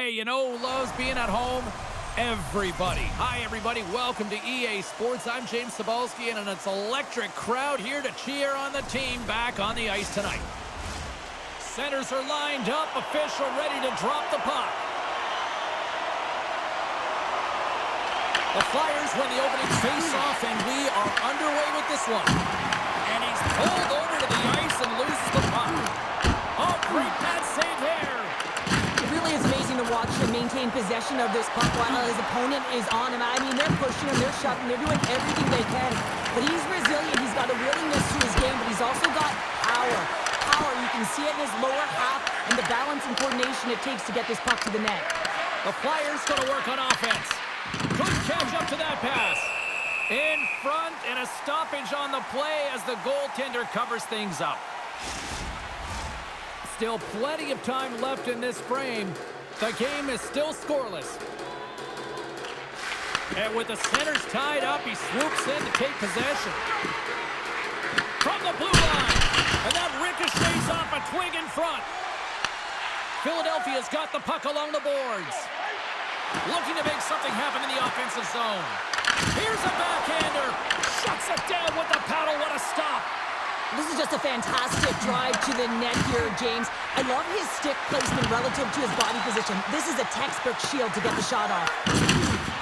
Hey, you know who loves being at home? Everybody. Hi, everybody. Welcome to EA Sports. I'm James Cebulski, and it's an electric crowd here to cheer on the team back on the ice tonight. Centers are lined up. Official ready to drop the puck. The Flyers win the opening face-off, and we are underway with this one. And he's pulled over to the ice and loses the puck. Oh, great pad save there. It really is amazing to watch him maintain possession of this puck while his opponent is on him. I mean, they're pushing him, they're shoving, they're doing everything they can. But he's resilient. He's got a willingness to his game, but he's also got power. You can see it in his lower half and the balance and coordination it takes to get this puck to the net. The Flyers going to work on offense. Good catch up to that pass. In front, and a stoppage on the play as the goaltender covers things up. Still plenty of time left in this frame. The game is still scoreless. And with the centers tied up, he swoops in to take possession. From the blue line. And that ricochets off a twig in front. Philadelphia's got the puck along the boards. Looking to make something happen in the offensive zone. Here's a backhander. Shuts it down with the paddle. What a stop. This is just a fantastic drive to the net here, James. I love his stick placement relative to his body position. This is a textbook shield to get the shot off.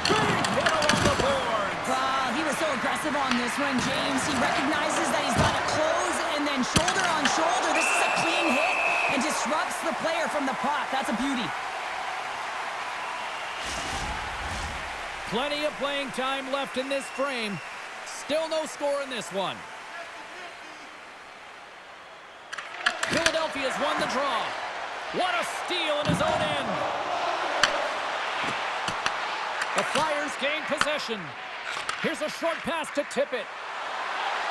Big hit along the boards. He was so aggressive on this one, James. He recognizes that he's got to close and then shoulder on shoulder. This is a clean hit and disrupts the player from the puck. That's a beauty. Plenty of playing time left in this frame. Still no score in this one. Philadelphia's won the draw. What a steal in his own end. The Flyers gain possession. Here's a short pass to Tippett.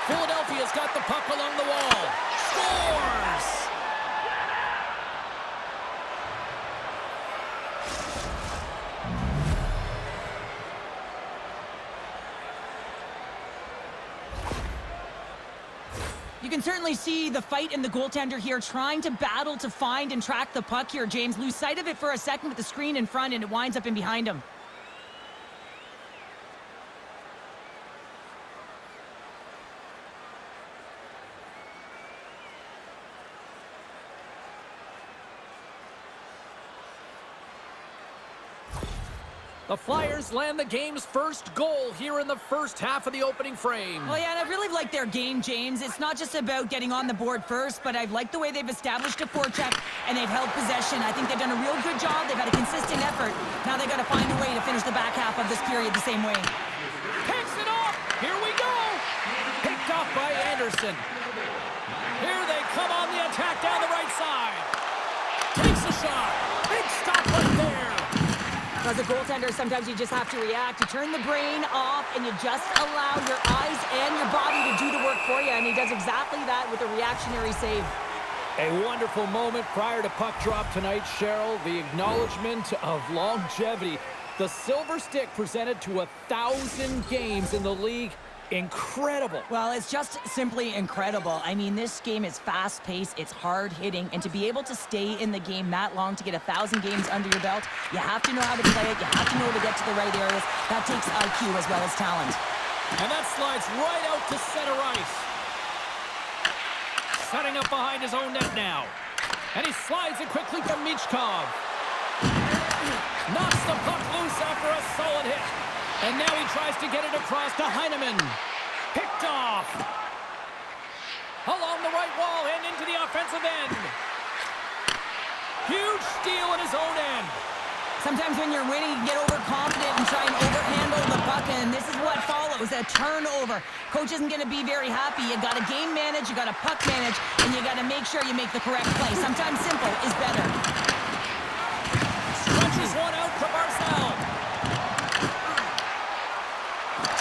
Philadelphia's got the puck along the wall. Scores! You can certainly see the fight in the goaltender here, trying to battle to find and track the puck here, James. Lose sight of it for a second with the screen in front, and it winds up in behind him. The Flyers land the game's first goal here in the first half of the opening frame. Well, yeah, and I really like their game, James. It's not just about getting on the board first, but I've liked the way they've established a forecheck and they've held possession. I think they've done a real good job. They've had a consistent effort. Now they've got to find a way to finish the back half of this period the same way. Takes it off. Here we go. Picked off by Anderson. Here they come on the attack down the right side. Takes a shot. Big stop right there. As a goaltender, sometimes you just have to react. You turn the brain off, and you just allow your eyes and your body to do the work for you, and he does exactly that with a reactionary save. A wonderful moment prior to puck drop tonight, Cheryl. The acknowledgement of longevity. The silver stick presented to 1,000 games in the league. Incredible. Well, it's just simply incredible. I mean, this game is fast-paced, it's hard-hitting, and to be able to stay in the game that long, to get 1,000 games under your belt, you have to know how to play it, you have to know to get to the right areas. That takes IQ as well as talent. And that slides right out to center ice. Setting up behind his own net now. And he slides it quickly from Michkov. Knocks the puck loose after a solid hit. And now he tries to get it across to Heineman. Picked off. Along the right wall and into the offensive end. Huge steal in his own end. Sometimes when you're winning, you get overconfident and try and overhandle the puck, and this is what follows, a turnover. Coach isn't going to be very happy. You got to game manage, you got to puck manage, and you got to make sure you make the correct play. Sometimes simple is better. Stretches one out to Barzal.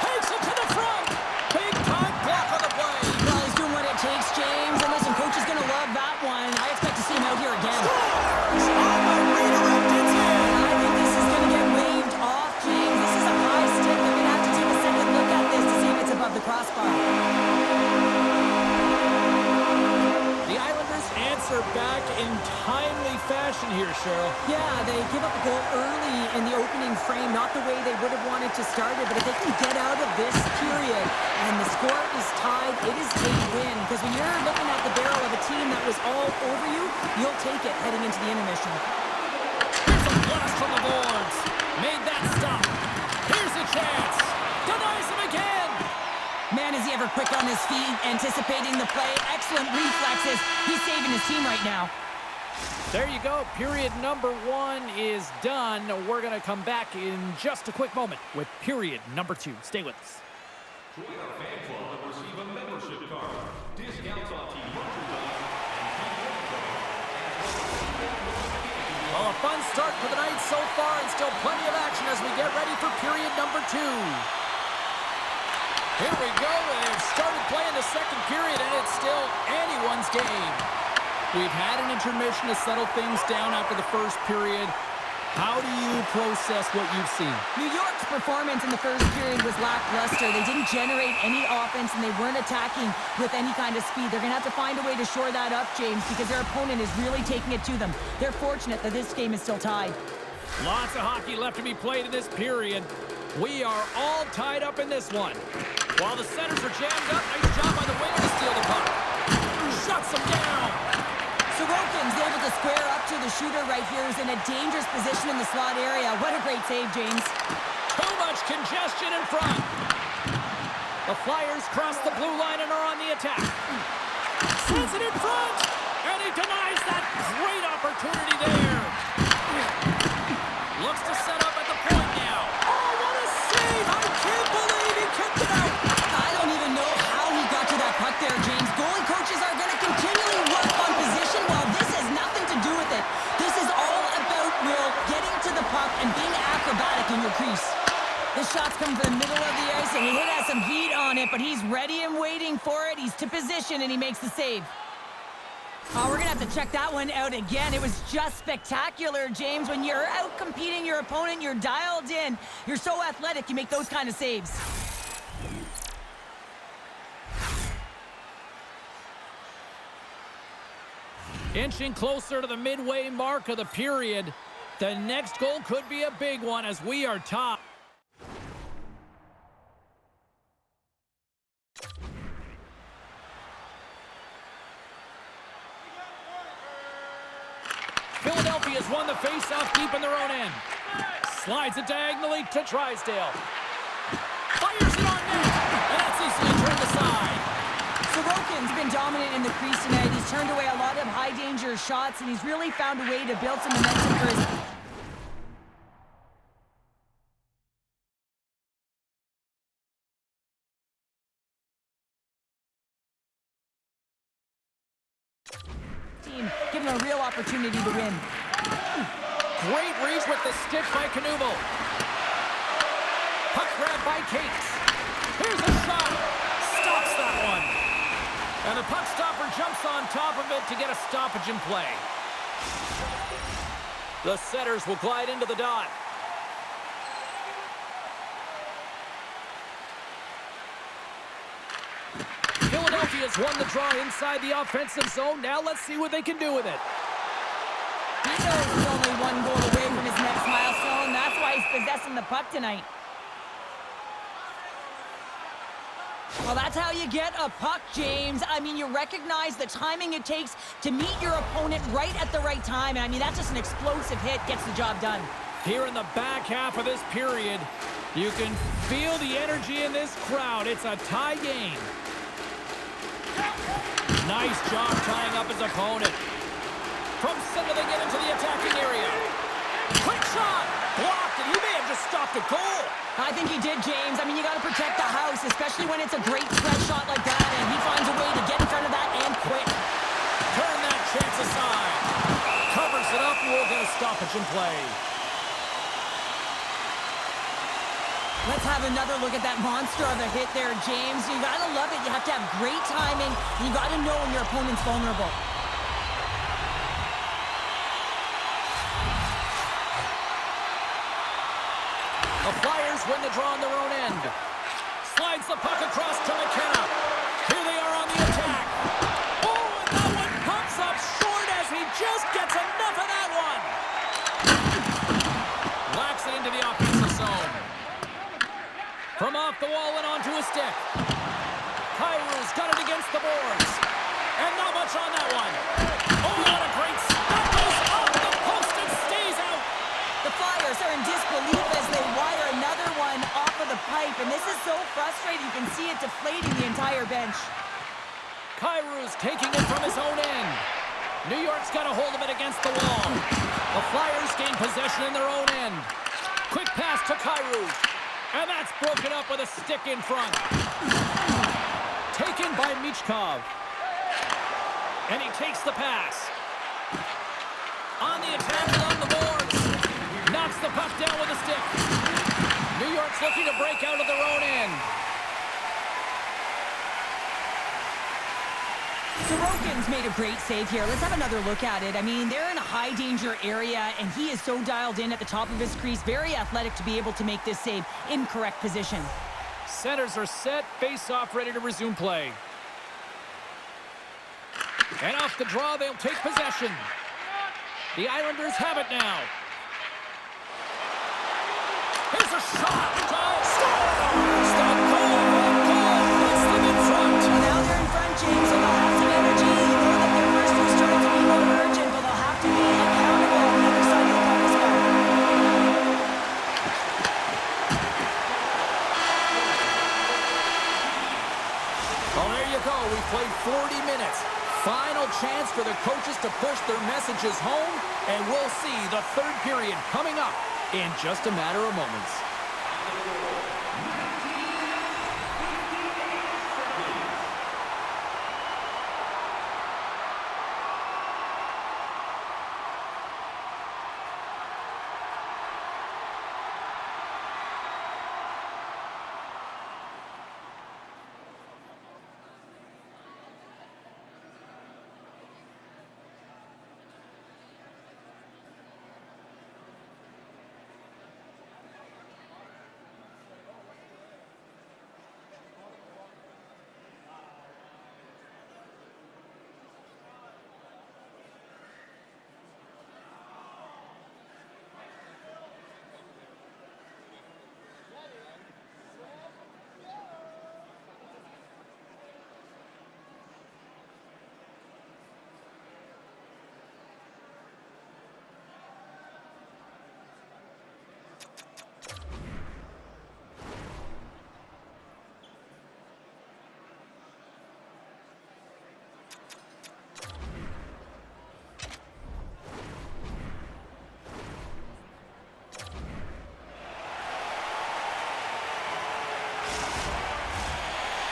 Takes it to the front. Big time block on the play. Well, he's doing what it takes, James. And listen, coach is going to love that one. I expect to see him out here again. Scores! On the redirect, it's in. I think this is going to get waved off, James. This is a high stick. They're going to have to take a second look at this to see if it's above the crossbar. The Islanders answer back in timely fashion. Yeah, they give up a goal early in the opening frame, not the way they would have wanted to start it, but if they can get out of this period and the score is tied, it is a win. Because when you're looking at the barrel of a team that was all over you, you'll take it heading into the intermission. Here's a blast from the boards. Made that stop. Here's a chance. Denies him again. Man, is he ever quick on his feet, anticipating the play. Excellent reflexes. He's saving his team right now. There you go. Period number 1 is done. We're going to come back in just a quick moment with period number 2. Stay with us. Join our fan club and receive a membership card. Discounts on team merchandise and team. Well, a fun start for the night so far, and still plenty of action as we get ready for period number 2. Here we go. They've started playing the second period, and it's still anyone's game. We've had an intermission to settle things down after the first period. How do you process what you've seen? New York's performance in the first period was lackluster. They didn't generate any offense, and they weren't attacking with any kind of speed. They're going to have to find a way to shore that up, James, because their opponent is really taking it to them. They're fortunate that this game is still tied. Lots of hockey left to be played in this period. We are all tied up in this one. While the centers are jammed up, nice job by the winger to steal the puck. Shuts them down. Sorokin's able to square up to the shooter right here, who's in a dangerous position in the slot area. What a great save, James. Too much congestion in front. The Flyers cross the blue line and are on the attack. Sends it in front, and he denies that great opportunity there. Looks to set up at the point now. Oh, what a save! I can't believe he kept it out. I don't even know how he got to that puck there, James. Goalie coaches are going to continually work on position while this has nothing to do with it. This is all about Will getting to the puck and being acrobatic in your crease. The shot's coming from the middle of the ice, and he has some heat on it, but he's ready and waiting for it. He's to position, and he makes the save. Oh, we're going to have to check that one out again. It was just spectacular, James. When you're out competing your opponent, you're dialed in. You're so athletic, you make those kind of saves. Inching closer to the midway mark of the period. The next goal could be a big one as we are top. Philadelphia's won the faceoff deep in their own end. Slides it diagonally to Drysdale. Fires it on net, and that's easily turned aside. Sorokin's been dominant in the crease tonight. He's turned away a lot of high-danger shots, and he's really found a way to build some momentum for his... team, giving him a real opportunity to win. Great reach with the stick by Knuble. Puck grab by Cates. Here's a shot. Stops that one. And the puck stopper jumps on top of it to get a stoppage in play. The setters will glide into the dot. Philadelphia's won the draw inside the offensive zone. Now let's see what they can do with it. He knows he's only one goal away from his next milestone. That's why he's possessing the puck tonight. Well, that's how you get a puck, James. I mean, you recognize the timing it takes to meet your opponent right at the right time. And I mean, that's just an explosive hit, gets the job done. Here in the back half of this period, you can feel the energy in this crowd. It's a tie game. Nice job tying up his opponent. From center, they get into the attacking area. Quick shot! Blocked, and he may have just stopped a goal. I think he did, James. I mean, you got to protect the house, especially when it's a great threat shot like that, and he finds a way to get in front of that and quick. Turn that chance aside. Covers it up, and we'll get a stoppage in play. Let's have another look at that monster of a hit there, James. You got to love it. You have to have great timing, and you got to know when your opponent's vulnerable. The Flyers win the draw on their own end. Slides the puck across to McKenna. Here they are on the attack. Oh, and that one pumps up short as he just gets enough of that one. From off the wall and onto a stick. Kairu's got it against the boards. And not much on that one. Oh, what a great stop. Goes off the post and stays out. The Flyers are in disbelief as they wire another one off of the pipe. And this is so frustrating. You can see it deflating the entire bench. Kairu's taking it from his own end. New York's got a hold of it against the wall. The Flyers gain possession in their own end. Quick pass to Kairu. And that's broken up with a stick in front. Taken by Michkov. And he takes the pass. On the attack along the boards. Knocks the puck down with a stick. New York's looking to break out of their own end. Sorokin's made a great save here. Let's have another look at it. I mean, they're in a high-danger area, and he is so dialed in at the top of his crease. Very athletic to be able to make this save in correct position. Centers are set. Face-off ready to resume play. And off the draw, they'll take possession. The Islanders have it now. Here's a shot. Scores! The goal puts them in front. Well, now they're in front, James, and they'll have some energy. You know that their first was starting to be more urgent, but they'll have to be accountable on the other side of the puck as well. Well, there you go. We played 40 minutes. Final chance for the coaches to push their messages home, and we'll see the third period coming up in just a matter of moments.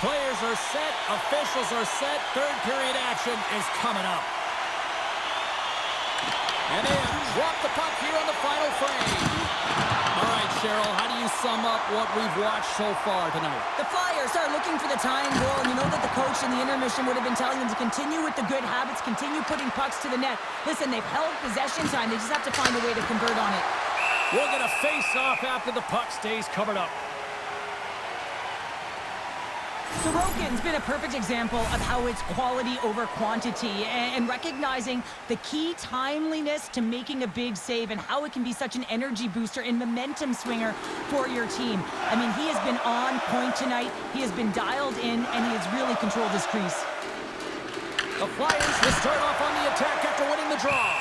Players are set, officials are set, third period action is coming up. And they have dropped the puck here on the final frame. All right, Cheryl, how do you sum up what we've watched so far tonight? The Flyers are looking for the tying goal, and you know that the coach in the intermission would have been telling them to continue with the good habits, continue putting pucks to the net. Listen, they've held possession time. They just have to find a way to convert on it. We'll get a face-off after the puck stays covered up. Sorokin's been a perfect example of how it's quality over quantity and recognizing the key timeliness to making a big save and how it can be such an energy booster and momentum swinger for your team. I mean, he has been on point tonight. He has been dialed in, and he has really controlled his crease. The Flyers will start off on the attack after winning the draw.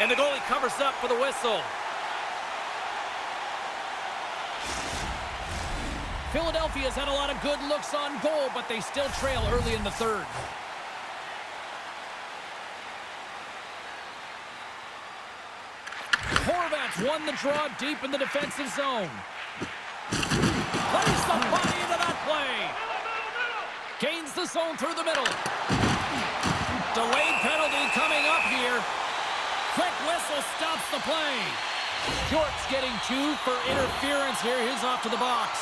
And the goalie covers up for the whistle. Philadelphia's had a lot of good looks on goal, but they still trail early in the third. Horvat's won the draw deep in the defensive zone. Plays the body into that play. Gains the zone through the middle. Delayed penalty coming up here. Quick whistle stops the play. York's getting 2 for interference here. He's off to the box.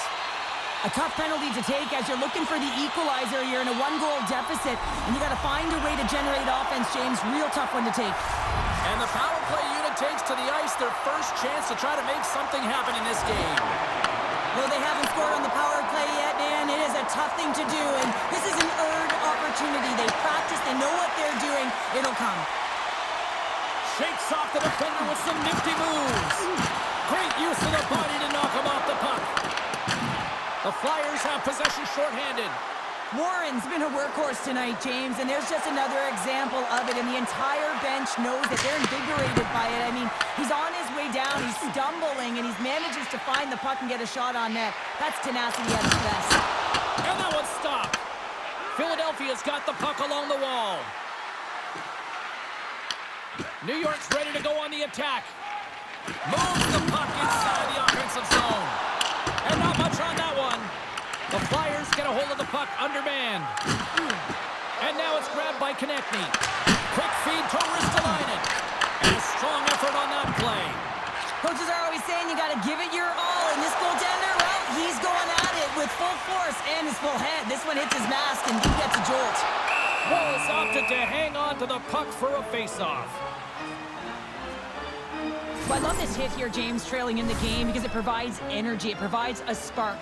A tough penalty to take as you're looking for the equalizer. You're in a one-goal deficit, and you got to find a way to generate offense, James. Real tough one to take. And the power play unit takes to the ice their first chance to try to make something happen in this game. Well, they haven't scored on the power play yet, man. It is a tough thing to do, and this is an earned opportunity. They practice. They know what they're doing. It'll come. Shakes off the defender with some nifty moves. Great use of the body to knock him off the puck. The Flyers have possession shorthanded. Warren's been a workhorse tonight, James, and there's just another example of it, and the entire bench knows that they're invigorated by it. I mean, he's on his way down, he's stumbling, and he manages to find the puck and get a shot on net. That's tenacity at its best. And that one's stopped. Philadelphia's got the puck along the wall. New York's ready to go on the attack. Moves the puck inside the offensive zone. And not much on that one. The Flyers get a hold of the puck undermanned. And now it's grabbed by Konechny. Quick feed to Ristolainen. And a strong effort on that play. Coaches are always saying you got to give it your all, and this goaltender, well, he's going at it with full force and his full head. This one hits his mask and he gets a jolt. Wolves opted to hang on to the puck for a face-off. Well, I love this hit here, James, trailing in the game, because it provides energy, it provides a spark.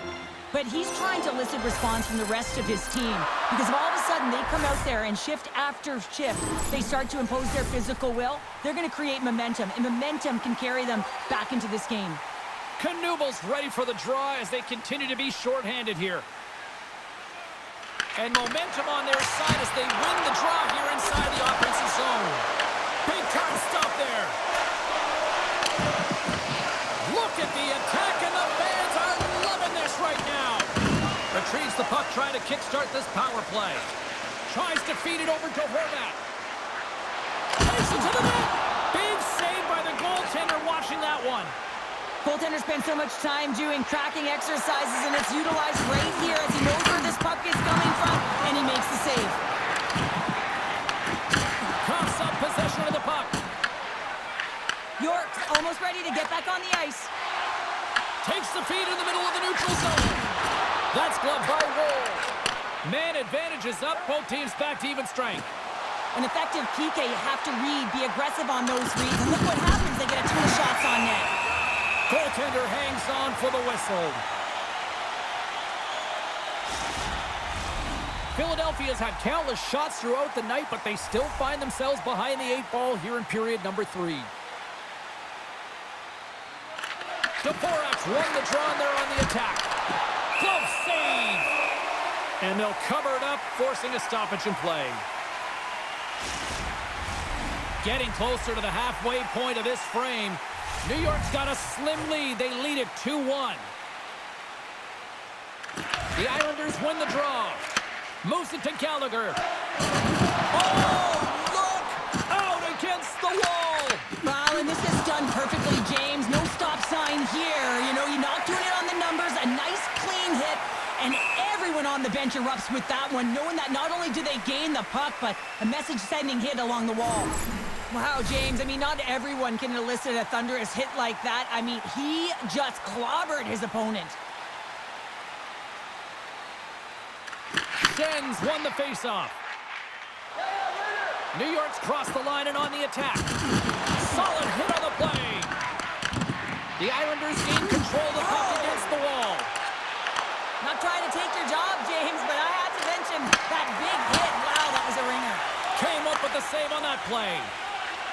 But he's trying to elicit response from the rest of his team, because if all of a sudden they come out there and shift after shift, they start to impose their physical will, they're going to create momentum, and momentum can carry them back into this game. Knubel's ready for the draw as they continue to be shorthanded here. And momentum on their side as they win the draw here inside the offensive zone. Big time stop there. Look at the attack, and the fans are loving this right now. Retrieves the puck, trying to kickstart this power play. Tries to feed it over to Horvat. Takes it to the net. Big save by the goaltender watching that one. Goaltender spends so much time doing tracking exercises, and it's utilized right here as he knows where this puck is coming from, and he makes the save. Coughs up possession of the puck. York's almost ready to get back on the ice. Takes the feed in the middle of the neutral zone. That's gloved by Woll. Man advantage is up. Both teams back to even strength. An effective PK, you have to read, be aggressive on those reads, and look what happens. They get a ton of shots on net. Goaltender hangs on for the whistle. Philadelphia's had countless shots throughout the night, but they still find themselves behind the 8-ball here in period number 3. Dvorak's won the draw, and they're on the attack. Glove save! And they'll cover it up, forcing a stoppage in play. Getting closer to the halfway point of this frame. New York's got a slim lead. They lead it 2-1. The Islanders win the draw. Moves it to Gallagher. Oh, look! Out against the wall! Wow, and this is done perfectly, James. No stop sign here. You know, you're not doing it on the numbers. A nice, clean hit. And everyone on the bench erupts with that one, knowing that not only do they gain the puck, but a message-sending hit along the wall. Wow, James, I mean, not everyone can elicit a thunderous hit like that. I mean, he just clobbered his opponent. Sens won the faceoff. New York's crossed the line and on the attack. Solid hit on the play. The Islanders gain control of the puck against the wall. Not trying to take your job, James, but I have to mention that big hit. Wow, that was a ringer. Came up with the save on that play.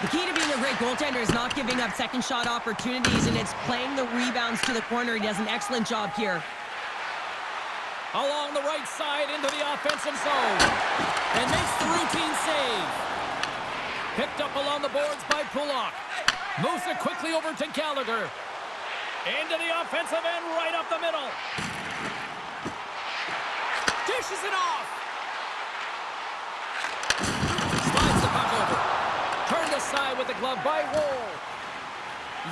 The key to being a great goaltender is not giving up second shot opportunities, and it's playing the rebounds to the corner. He does an excellent job here. Along the right side into the offensive zone. And makes the routine save. Picked up along the boards by Pulak. Moves it quickly over to Gallagher. Into the offensive end, right up the middle. Dishes it off. Slides the puck over. Turned aside with the glove by Woll.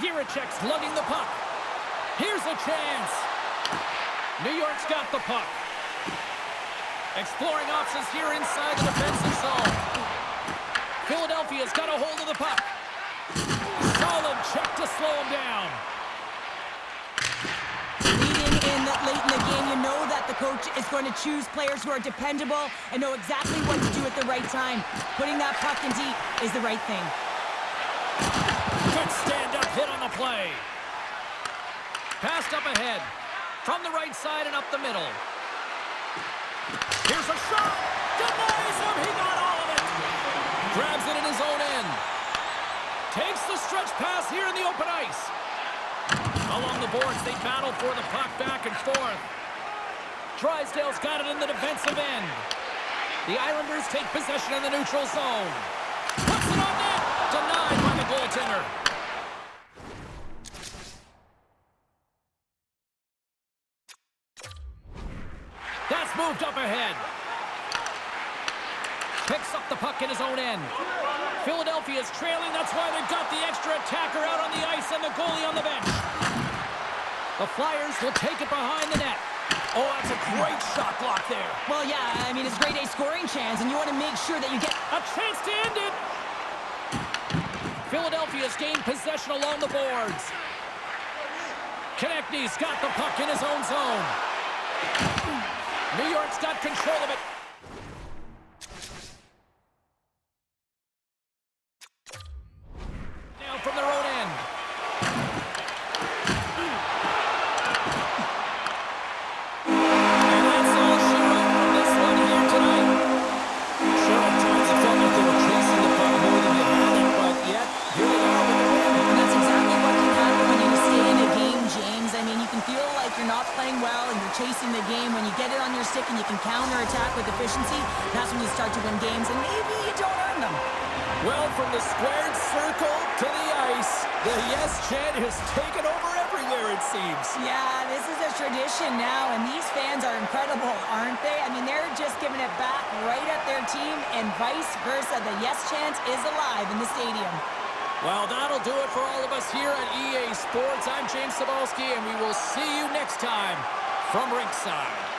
Jiricek's lugging the puck. Here's a chance. New York's got the puck. Exploring options here inside the defensive zone. Philadelphia's got a hold of the puck. Solid check to slow him down. Leading in late in the game, you know that the coach is going to choose players who are dependable and know exactly what to do at the right time. Putting that puck in deep is the right thing. Good stand-up hit on the play. Passed up ahead. From the right side and up the middle. Here's a shot. Denies him. He got all of it. Grabs it in his own end. Takes the stretch pass here in the open ice. Along the boards, they battle for the puck back and forth. Drysdale's got it in the defensive end. The Islanders take possession in the neutral zone. Puts it on net. Denied by the goaltender. That's moved up ahead. Picks up the puck in his own end. Philadelphia is trailing. That's why they've got the extra attacker out on the ice and the goalie on the bench. The Flyers will take it behind the net. Oh, that's a great shot block there. Well, yeah, I mean, it's grade A scoring chance, and you want to make sure that you get a chance to end it. Philadelphia's gained possession along the boards. Konechny's got the puck in his own zone. New York's got control of it. Now from their own end. And that's all she wrote from this one here tonight. Sure, at times it felt like they were chasing the puck more than they had it, but yet, here they are with the win. And that's exactly what can happen when you stay in a game, James. I mean, you can feel like you're not playing well and you're chasing the game. When you get it on your stick and you can counter-attack with efficiency, that's when you start to win games, and maybe you don't earn them. Well, from the squared circle to the ice, the yes chant has taken over everywhere, it seems. Yeah, this is a tradition now, and these fans are incredible, aren't they? I mean, they're just giving it back right at their team, and vice versa. The yes chant is alive in the stadium. Well, that'll do it for all of us here at EA Sports. I'm James Cebulski, and we will see you next time from Rinkside.